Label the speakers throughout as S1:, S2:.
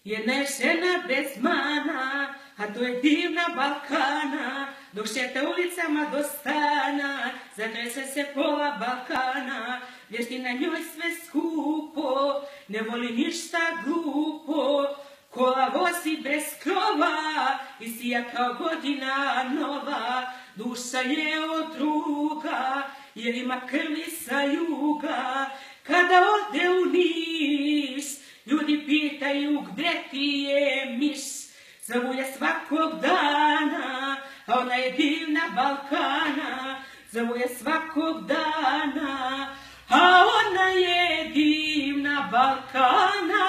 S1: Jedna je žena bez mana, a to je divna Balkana, dok šeta ulicama do stana, zatrese se pola Balkana, vješti na njoj sve skupo, ne voli ništa glupo, kola vozi bez krova i sija kao godina nova, duša je od druga, jer ima krvi sa juga, kada ode u Niš, ljudi pitaju gdje ti je miš, zovu je svakog dana, a ona je divna Balkana, zovu je svakog dana, a ona je divna Balkana.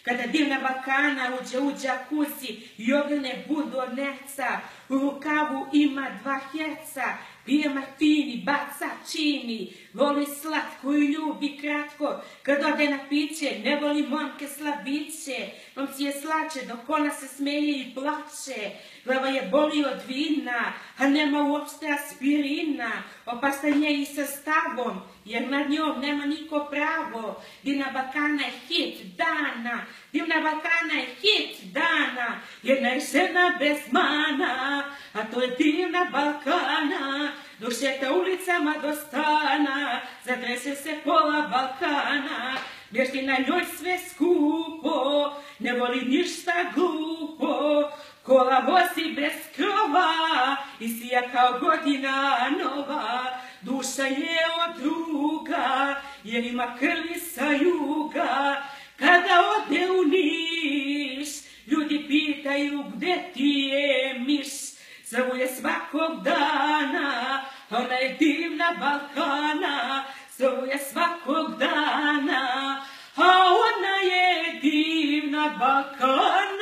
S1: Kada divna Balkana uđe u džakuzi i ogrne budoneca, u rukavu ima 2 heca, pije martini, baca čini, voli slatko i ljubi kratko, kad ode na piće, ne voli momke slabiće, momci je slače dok ona se smeje i plače, glava je boli od vina, a nema uopšte aspirina, opasan je i sa stavom, jer nad njom nema niko pravo, divna Balkana je hit dana, divna Balkana je hit dana, jedna je žena bez mana, a to je divna Balkana, dok šeta ulicama do stana, zatrese se pola Balkana, vješti na njoj sve skupo, ne voli ništa glupo, kola vozi bez krova i sija kao godina nova, duša je od druga, jer ima krvi sa juga, kada ode u Niš, ljudi pitaju gdje ti je miš, zovu je svakog dana, ona je divna Balkana, zovu je svakog dana, a ona je divna Balkana.